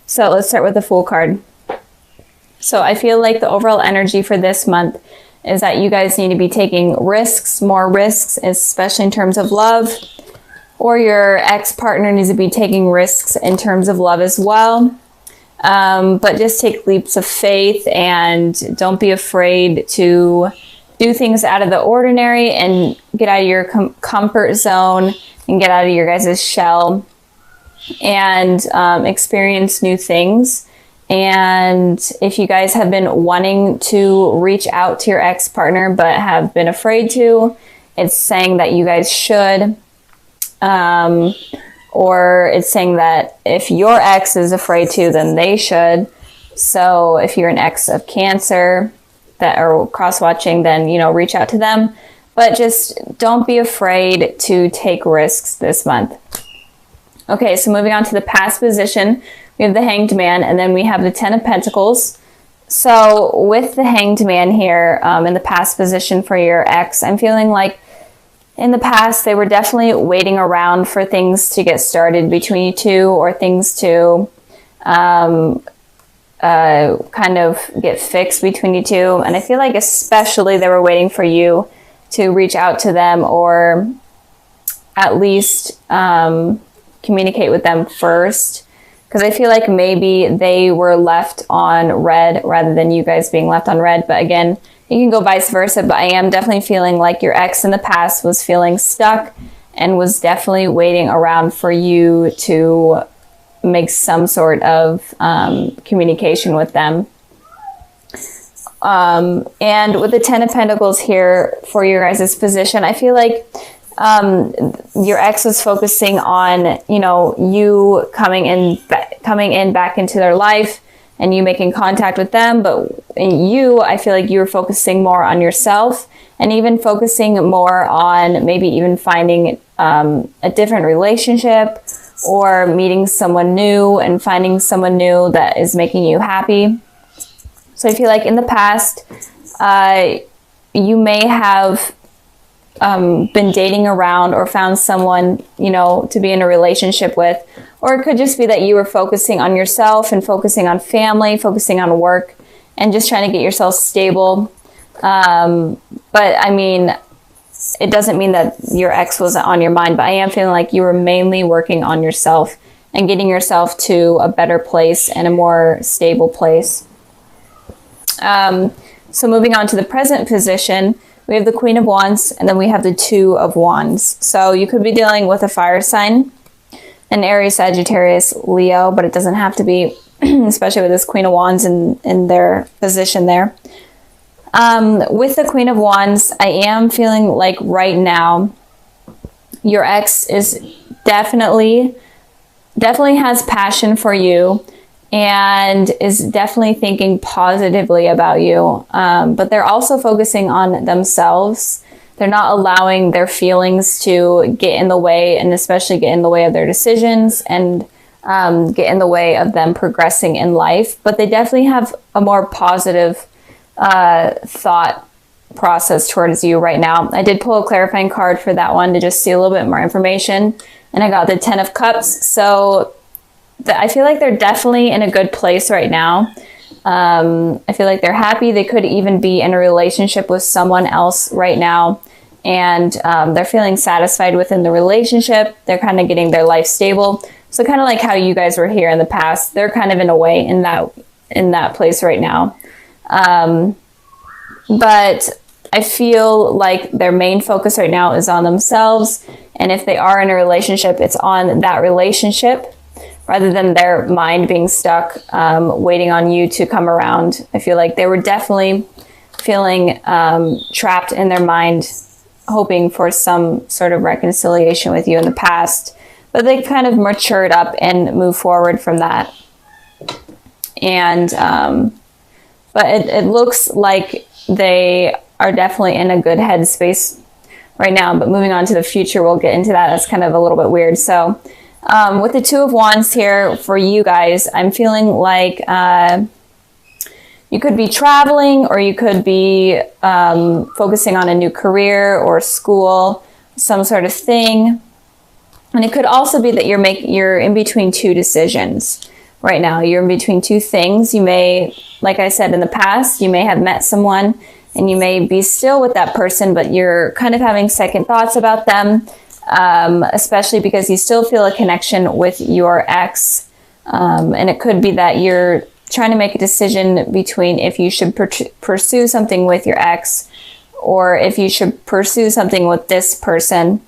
So let's start with the Fool card. So I feel like the overall energy for this month is that you guys need to be taking risks, more risks, especially in terms of love, or your ex-partner needs to be taking risks in terms of love as well. But just take leaps of faith and don't be afraid to do things out of the ordinary and get out of your comfort zone and get out of your guys' shell and experience new things. And if you guys have been wanting to reach out to your ex-partner but have been afraid to, it's saying that you guys should. Or it's saying that if your ex is afraid to, then they should. So if you're an ex of Cancer that are cross-watching, then, you know, reach out to them. But just don't be afraid to take risks this month. Okay, so moving on to the past position, we have the Hanged Man, and then we have the Ten of Pentacles. So with the Hanged Man here, in the past position for your ex, I'm feeling like in the past, they were definitely waiting around for things to get started between you two, or things to kind of get fixed between you two. And I feel like especially they were waiting for you to reach out to them, or at least communicate with them first. Because I feel like maybe they were left on red rather than you guys being left on red. But again, you can go vice versa, but I am definitely feeling like your ex in the past was feeling stuck and was definitely waiting around for you to make some sort of communication with them. And with the Ten of Pentacles here for your guys' position, I feel like your ex was focusing on, you know, you coming in back into their life and you making contact with them. But you, I feel like you were focusing more on yourself, and even focusing more on maybe even finding a different relationship, or meeting someone new and finding someone new that is making you happy. So I feel like in the past, you may have been dating around or found someone, you know, to be in a relationship with. Or it could just be that you were focusing on yourself and focusing on family, focusing on work, and just trying to get yourself stable. But I mean, it doesn't mean that your ex wasn't on your mind, but I am feeling like you were mainly working on yourself and getting yourself to a better place and a more stable place. So moving on to the present position, we have the Queen of Wands, and then we have the Two of Wands. So you could be dealing with a fire sign, an Aries, Sagittarius, Leo, but it doesn't have to be, especially with this Queen of Wands in their position there. With the Queen of Wands, I am feeling like right now, your ex is definitely has passion for you and is definitely thinking positively about you. But they're also focusing on themselves. They're not allowing their feelings to get in the way, and especially get in the way of their decisions and get in the way of them progressing in life. But they definitely have a more positive thought process towards you right now. I did pull a clarifying card for that one to just see a little bit more information, and I got the Ten of Cups. So I feel like they're definitely in a good place right now. I feel like they're happy. They could even be in a relationship with someone else right now, and they're feeling satisfied within the relationship. They're kind of getting their life stable. So kind of like how you guys were here in the past, they're kind of in a way in that place right now. But I feel like their main focus right now is on themselves. And if they are in a relationship, it's on that relationship rather than their mind being stuck, waiting on you to come around. I feel like they were definitely feeling trapped in their mind, hoping for some sort of reconciliation with you in the past. But they kind of matured up and moved forward from that. And but it looks like they are definitely in a good headspace right now. But moving on to the future, we'll get into that. That's kind of a little bit weird. So with the Two of Wands here for you guys, I'm feeling like you could be traveling, or you could be focusing on a new career or school, some sort of thing. And it could also be that you're in between two decisions. right now. You're in between two things. You may, like I said in the past, you may have met someone and you may be still with that person, but you're kind of having second thoughts about them, especially because you still feel a connection with your ex. And it could be that you're trying to make a decision between if you should pursue something with your ex or if you should pursue something with this person.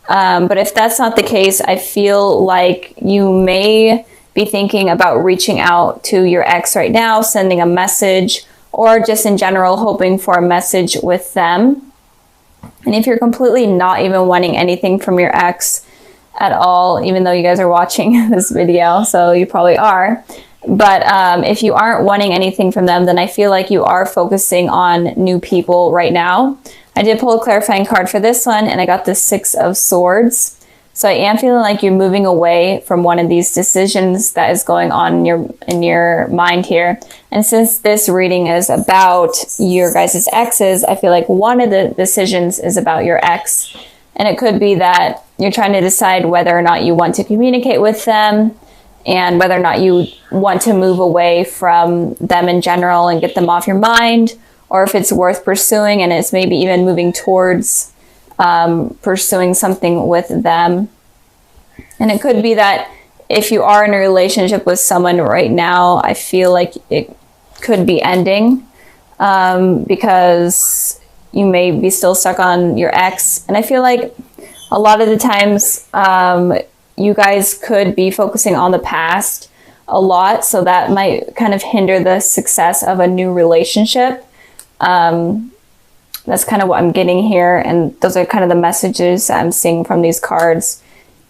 But if that's not the case, I feel like you may be thinking about reaching out to your ex right now, sending a message, or just in general hoping for a message with them. And if you're completely not even wanting anything from your ex at all, even though you guys are watching this video, so you probably are, but if you aren't wanting anything from them, then I feel like you are focusing on new people right now. I did pull a clarifying card for this one, and I got the Six of Swords. So I am feeling like you're moving away from one of these decisions that is going on in your mind here. And since this reading is about your guys' exes, I feel like one of the decisions is about your ex. And it could be that you're trying to decide whether or not you want to communicate with them and whether or not you want to move away from them in general and get them off your mind, or if it's worth pursuing and it's maybe even moving towards pursuing something with them. And it could be that if you are in a relationship with someone right now, I feel like it could be ending because you may be still stuck on your ex. And I feel like a lot of the times you guys could be focusing on the past a lot, so that might kind of hinder the success of a new relationship. That's kind of what I'm getting here, and those are kind of the messages I'm seeing from these cards.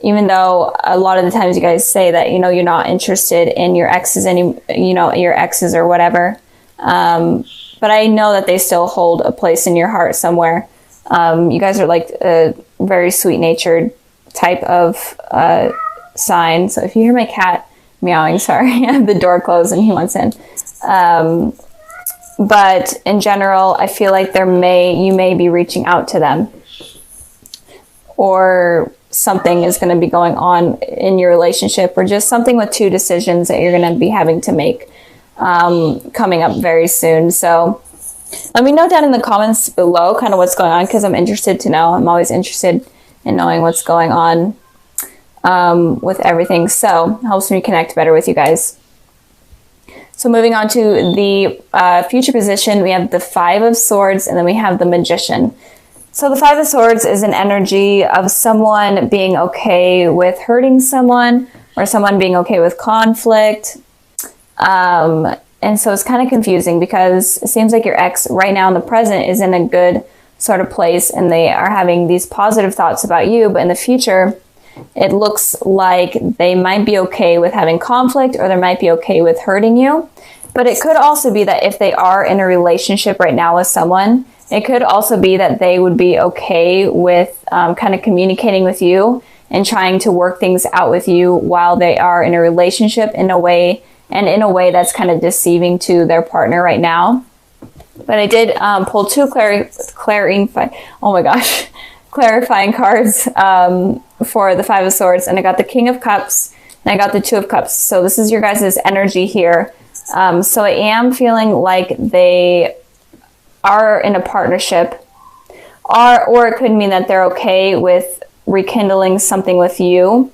Even though a lot of the times you guys say that, you know, you're not interested in your exes your exes or whatever. But I know that they still hold a place in your heart somewhere. You guys are like a very sweet-natured type of sign. So if you hear my cat meowing, sorry, I have the door closed and he wants in. But in general, I feel like you may be reaching out to them, or something is going to be going on in your relationship, or just something with two decisions that you're going to be having to make coming up very soon. So let me know down in the comments below kind of what's going on, because I'm interested to know. I'm always interested in knowing what's going on with everything. So it helps me connect better with you guys. So moving on to the future position, we have the Five of Swords, and then we have the Magician. So the Five of Swords is an energy of someone being okay with hurting someone, or someone being okay with conflict. And so it's kind of confusing because it seems like your ex right now in the present is in a good sort of place, and they are having these positive thoughts about you, but in the future, it looks like they might be okay with having conflict, or they might be okay with hurting you. But it could also be that if they are in a relationship right now with someone, it could also be that they would be okay with kind of communicating with you and trying to work things out with you while they are in a relationship in a way that's kind of deceiving to their partner right now. But I did pull two clarifying cards for the Five of Swords, and I got the King of Cups and I got the Two of Cups. So this is your guys' energy here. So I am feeling like they are in a partnership, or it could mean that they're okay with rekindling something with you.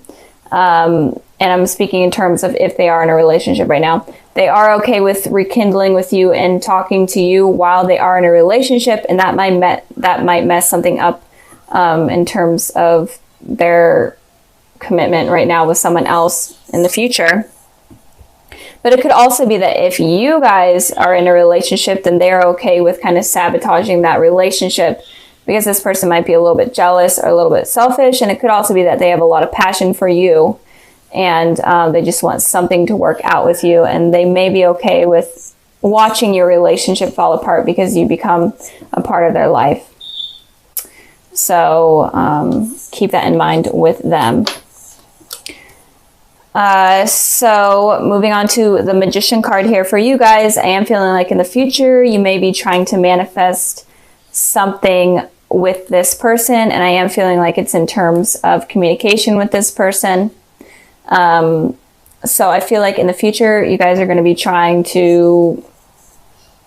And I'm speaking in terms of if they are in a relationship right now. They are okay with rekindling with you and talking to you while they are in a relationship, and that might mess something up in terms of their commitment right now with someone else in the future. But it could also be that if you guys are in a relationship, then they're okay with kind of sabotaging that relationship, because this person might be a little bit jealous or a little bit selfish. And it could also be that they have a lot of passion for you, and they just want something to work out with you, and they may be okay with watching your relationship fall apart because you become a part of their life. So keep that in mind with them. So moving on to the Magician card here for you guys, I am feeling like in the future you may be trying to manifest something with this person, and I am feeling like it's in terms of communication with this person. So I feel like in the future, you guys are going to be trying to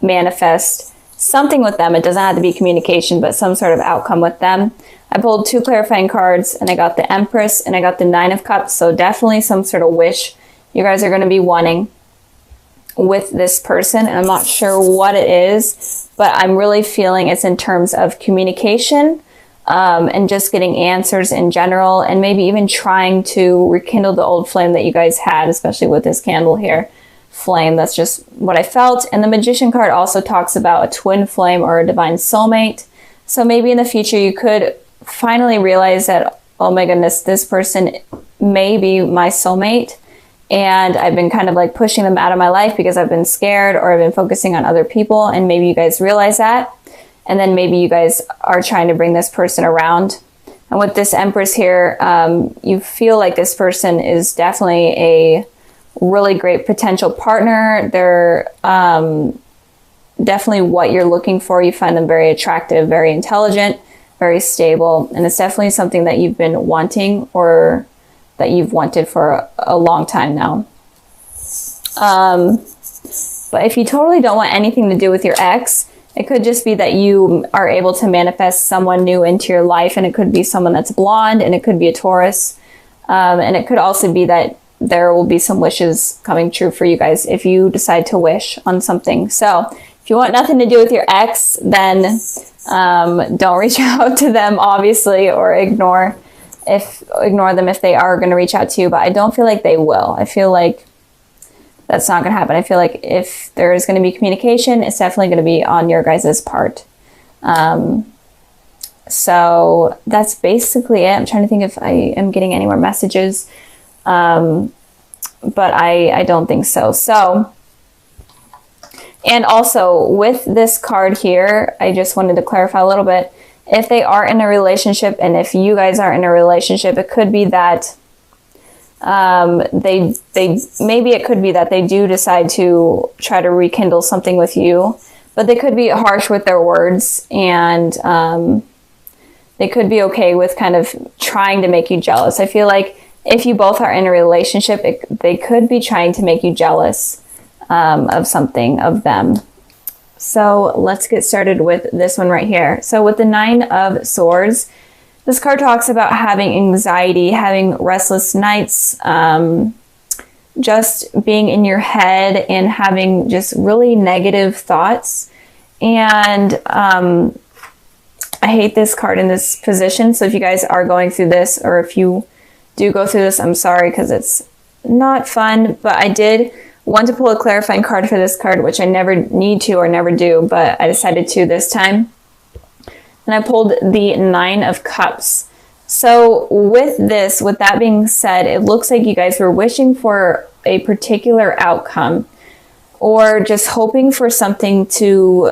manifest something with them. It doesn't have to be communication, but some sort of outcome with them. I pulled 2 clarifying cards, and I got the Empress and I got the 9 of Cups. So definitely some sort of wish you guys are going to be wanting with this person. And I'm not sure what it is, but I'm really feeling it's in terms of communication, and just getting answers in general, and maybe even trying to rekindle the old flame that you guys had, especially with this candle here. Flame, that's just what I felt. And the Magician card also talks about a twin flame or a divine soulmate. So maybe in the future you could finally realize that, oh my goodness, this person may be my soulmate, and I've been kind of like pushing them out of my life because I've been scared or I've been focusing on other people, and maybe you guys realize that, and then maybe you guys are trying to bring this person around. And with this Empress here, you feel like this person is definitely a really great potential partner. They're definitely what you're looking for. You find them very attractive, very intelligent, very stable, and it's definitely something that you've been wanting, or that you've wanted for a long time now. But if you totally don't want anything to do with your ex, it could just be that you are able to manifest someone new into your life, and it could be someone that's blonde, and it could be a Taurus, and it could also be that there will be some wishes coming true for you guys if you decide to wish on something. So if you want nothing to do with your ex, then don't reach out to them, obviously, or ignore them if they are going to reach out to you. But I don't feel like they will. I feel like that's not going to happen. I feel like if there is going to be communication, it's definitely going to be on your guys' part. So that's basically it. I'm trying to think if I am getting any more messages. But I don't think so. So, and also with this card here, I just wanted to clarify a little bit. If they are in a relationship, and if you guys are in a relationship, it could be that maybe it could be that they do decide to try to rekindle something with you, but they could be harsh with their words, and they could be okay with kind of trying to make you jealous. I feel like if you both are in a relationship, they could be trying to make you jealous of something of them. So let's get started with this one right here. So with the 9 of Swords, this card talks about having anxiety, having restless nights, just being in your head and having just really negative thoughts. And I hate this card in this position. So if you guys are going through this, or if you do go through this, I'm sorry, because it's not fun. But I did want to pull a clarifying card for this card, which I never need to or never do, but I decided to this time. And I pulled the 9 of Cups. So with that being said, it looks like you guys were wishing for a particular outcome, or just hoping for something to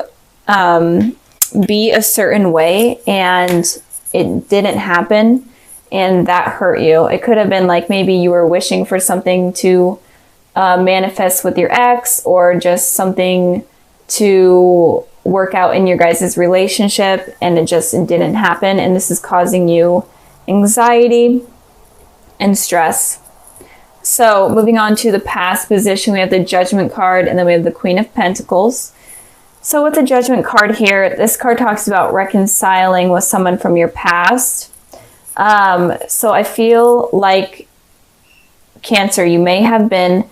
be a certain way, and it didn't happen, and that hurt you. It could have been like maybe you were wishing for something to manifest with your ex, or just something to work out in your guys' relationship, and it didn't happen, and this is causing you anxiety and stress. So moving on to the past position, we have the Judgment card, and then we have the Queen of Pentacles. So with the Judgment card here, this card talks about reconciling with someone from your past. So I feel like, Cancer, you may have been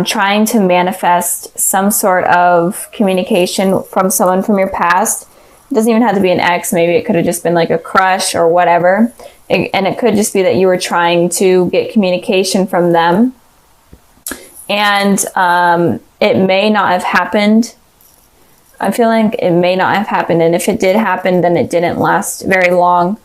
trying to manifest some sort of communication from someone from your past. It doesn't even have to be an ex. Maybe it could have just been like a crush or whatever. And it could just be that you were trying to get communication from them. And it may not have happened. I'm feeling it may not have happened. And if it did happen, then it didn't last very long.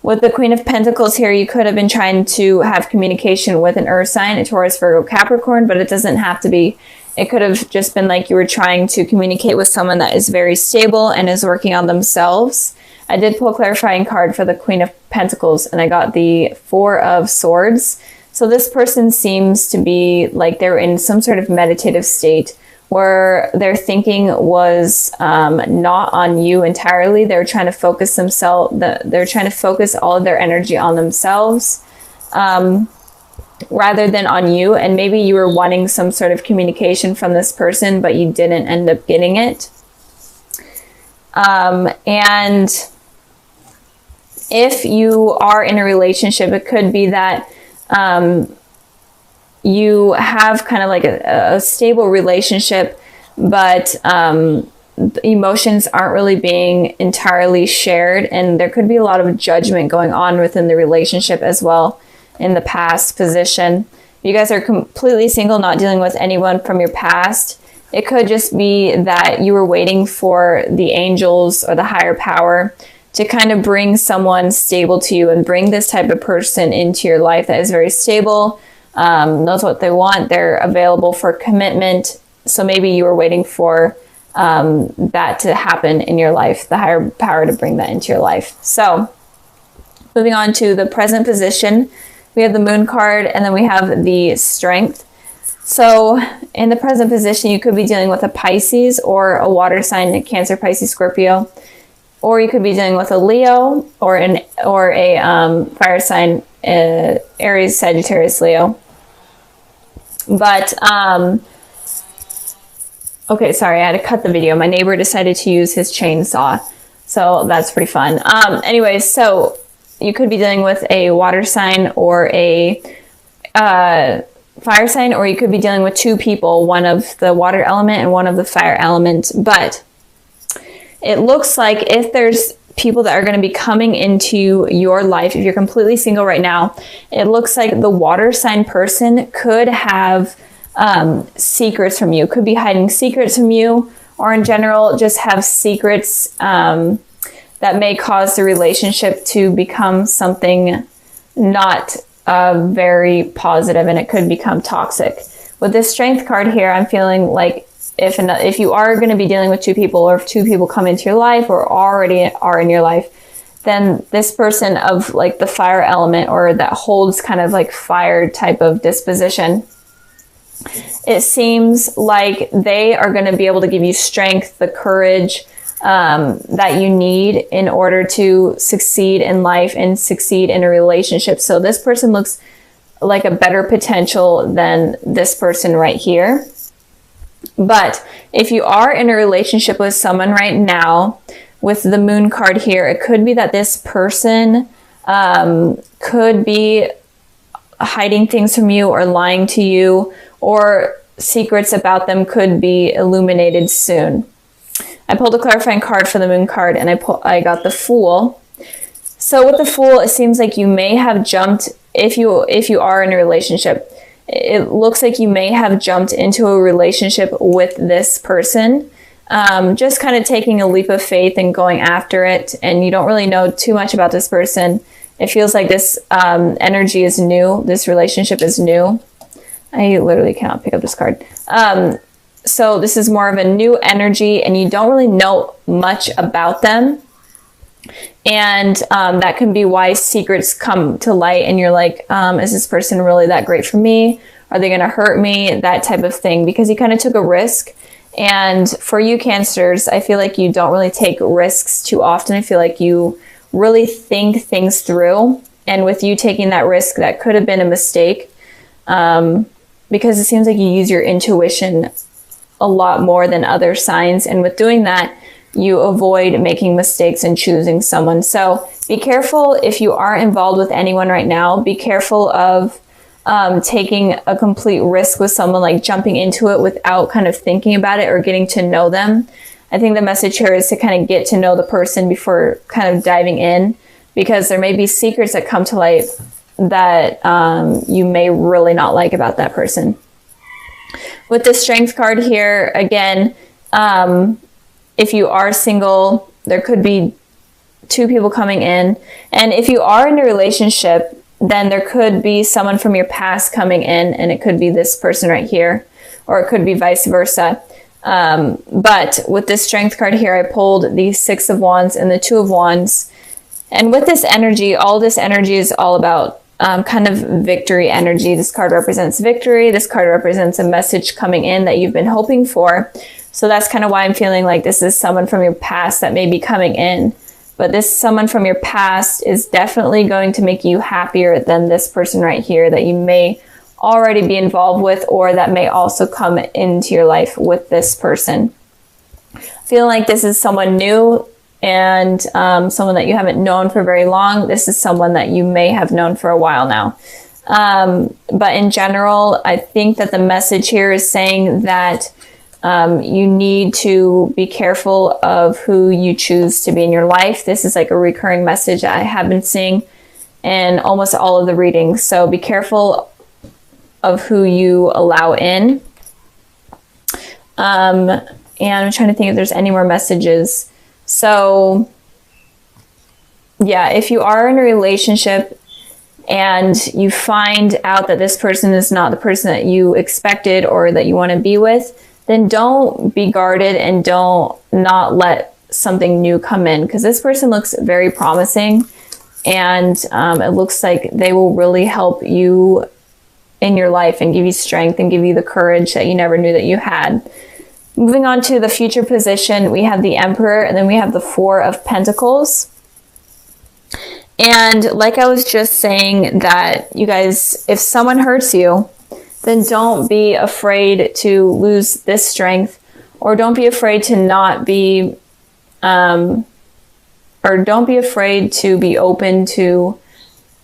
With the Queen of Pentacles here, you could have been trying to have communication with an earth sign, a Taurus, Virgo, Capricorn, but it doesn't have to be. It could have just been like you were trying to communicate with someone that is very stable and is working on themselves. I did pull a clarifying card for the Queen of Pentacles, and I got the 4 of Swords. So this person seems to be like they're in some sort of meditative state where their thinking was not on you entirely. They're trying to focus they're trying to focus all of their energy on themselves. rather than on you. And maybe you were wanting some sort of communication from this person, but you didn't end up getting it. And if you are in a relationship, it could be that you have kind of like a stable relationship, but emotions aren't really being entirely shared, and there could be a lot of judgment going on within the relationship as well in the past position. You guys are completely single, not dealing with anyone from your past. It could just be that you were waiting for the angels or the higher power to kind of bring someone stable to you and bring this type of person into your life that is very stable, knows what they want, they're available for commitment. So maybe you were waiting for that to happen in your life, the higher power to bring that into your life. So moving on to the present position, we have the Moon card, and then we have the Strength. So in the present position, you could be dealing with a Pisces or a water sign, a Cancer, Pisces, Scorpio, or you could be dealing with a Leo or a fire sign, Aries, Sagittarius, Leo. But okay, sorry, I had to cut the video. My neighbor decided to use his chainsaw, so that's pretty fun. Anyways, so you could be dealing with a water sign or a fire sign, or you could be dealing with two people, one of the water element and one of the fire element. But it looks like if there's people that are going to be coming into your life, if you're completely single right now, it looks like the water sign person could have secrets from you, could be hiding secrets from you, or in general just have secrets that may cause the relationship to become something not very positive, and it could become toxic. With this Strength card here, I'm feeling like if you are going to be dealing with two people, or if two people come into your life or already are in your life, then this person of like the fire element, or that holds kind of like fire type of disposition, it seems like they are going to be able to give you strength, the courage that you need in order to succeed in life and succeed in a relationship. So this person looks like a better potential than this person right here. But if you are in a relationship with someone right now, with the Moon card here, it could be that this person could be hiding things from you or lying to you, or secrets about them could be illuminated soon. I pulled a clarifying card for the Moon card, and I got the Fool. So with the Fool, it seems like you may have jumped, if you are in a relationship, it looks like you may have jumped into a relationship with this person, just kind of taking a leap of faith and going after it, and you don't really know too much about this person. It feels like this energy is new, this relationship is new. I literally cannot pick up this card. So this is more of a new energy, and you don't really know much about them. And that can be why secrets come to light, and you're like, is this person really that great for me? Are they going to hurt me? That type of thing, because you kind of took a risk. And for you Cancers, I feel like you don't really take risks too often. I feel like you really think things through. And with you taking that risk, that could have been a mistake, because it seems like you use your intuition a lot more than other signs. And with doing that, you avoid making mistakes and choosing someone. So be careful if you are involved with anyone right now. Be careful of taking a complete risk with someone, like jumping into it without kind of thinking about it or getting to know them. I think the message here is to kind of get to know the person before kind of diving in, because there may be secrets that come to light that you may really not like about that person. With the Strength card here, again, if you are single, there could be two people coming in. And if you are in a relationship, then there could be someone from your past coming in, and it could be this person right here, or it could be vice versa. But with this Strength card here, I pulled the Six of Wands and the Two of Wands. And with this energy, all this energy is all about kind of victory energy. This card represents victory. This card represents a message coming in that you've been hoping for. So that's kind of why I'm feeling like this is someone from your past that may be coming in. But this someone from your past is definitely going to make you happier than this person right here that you may already be involved with, or that may also come into your life with this person. Feeling like this is someone new and someone that you haven't known for very long. This is someone that you may have known for a while now. But in general, I think that the message here is saying that you need to be careful of who you choose to be in your life. This is like a recurring message that I have been seeing in almost all of the readings. So be careful of who you allow in. And I'm trying to think if there's any more messages. So yeah, if you are in a relationship and you find out that this person is not the person that you expected or that you want to be with, then don't be guarded and don't not let something new come in, because this person looks very promising, and it looks like they will really help you in your life and give you strength and give you the courage that you never knew that you had. Moving on to the future position, we have the Emperor, and then we have the Four of Pentacles. And like I was just saying, that you guys, if someone hurts you, then don't be afraid to lose this strength, or don't be afraid to not be, or don't be afraid to be open to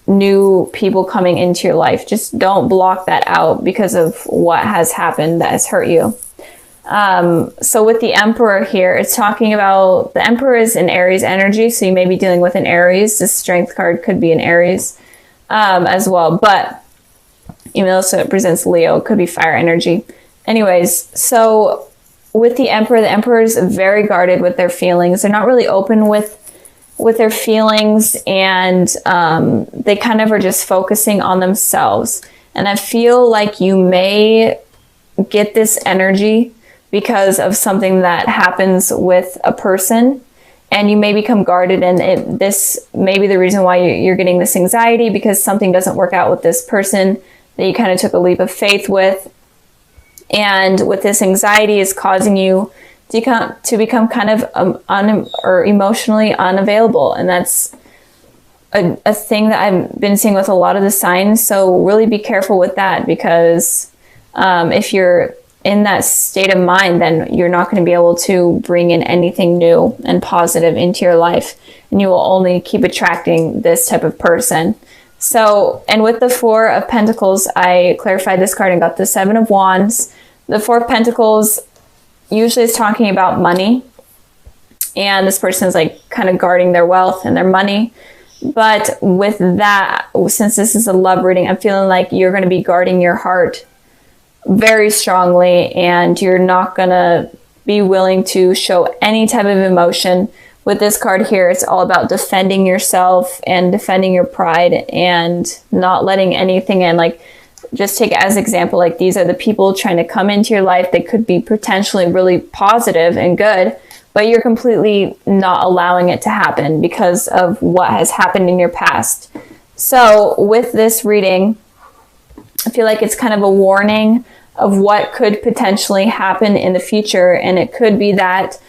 new people coming into your life. Just don't block that out because of what has happened that has hurt you. So with the Emperor here, it's talking about, the Emperor is in Aries energy, so you may be dealing with an Aries. This Strength card could be an Aries as well, but even though it presents Leo, it could be fire energy. Anyways, so with the Emperor is very guarded with their feelings. They're not really open with their feelings, and they kind of are just focusing on themselves. And I feel like you may get this energy because of something that happens with a person, and you may become guarded, and this may be the reason why you're getting this anxiety, because something doesn't work out with this person that you kind of took a leap of faith with. And with this anxiety is causing you to become kind of emotionally unavailable. And that's a thing that I've been seeing with a lot of the signs. So really be careful with that, because if you're in that state of mind, then you're not going to be able to bring in anything new and positive into your life, and you will only keep attracting this type of person. So, and with the Four of Pentacles, I clarified this card and got the Seven of Wands. The Four of Pentacles usually is talking about money, and this person is like kind of guarding their wealth and their money. But with that, since this is a love reading, I'm feeling like you're going to be guarding your heart very strongly, and you're not going to be willing to show any type of emotion. With this card here, it's all about defending yourself and defending your pride and not letting anything in. Like, just take it as an example, like these are the people trying to come into your life. They could be potentially really positive and good, but you're completely not allowing it to happen because of what has happened in your past. So with this reading, I feel like it's kind of a warning of what could potentially happen in the future. And it could be that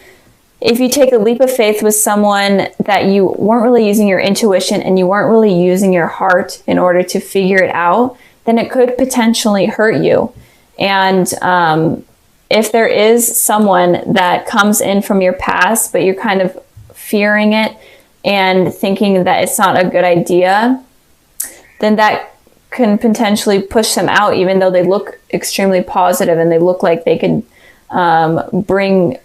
if you take a leap of faith with someone that you weren't really using your intuition and you weren't really using your heart in order to figure it out, then it could potentially hurt you. And if there is someone that comes in from your past, but you're kind of fearing it and thinking that it's not a good idea, then that can potentially push them out, even though they look extremely positive and they look like they could bring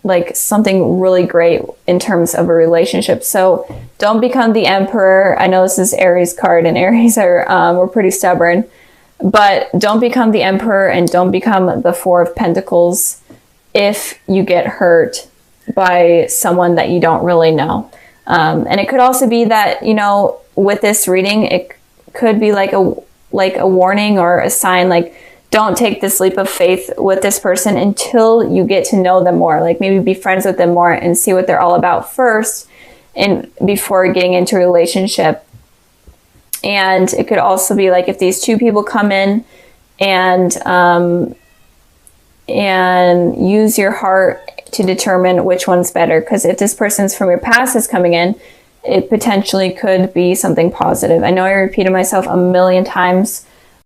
like something really great in terms of a relationship. So don't become the Emperor. I know this is Aries card, and Aries are we're pretty stubborn, but don't become the Emperor and don't become the Four of Pentacles if you get hurt by someone that you don't really know. And it could also be that, you know, with this reading, it could be like a warning or a sign, like, don't take this leap of faith with this person until you get to know them more. Like, maybe be friends with them more and see what they're all about first, and before getting into a relationship. And it could also be like, if these two people come in and use your heart to determine which one's better. Because if this person's from your past is coming in, it potentially could be something positive. I know I repeated myself a million times,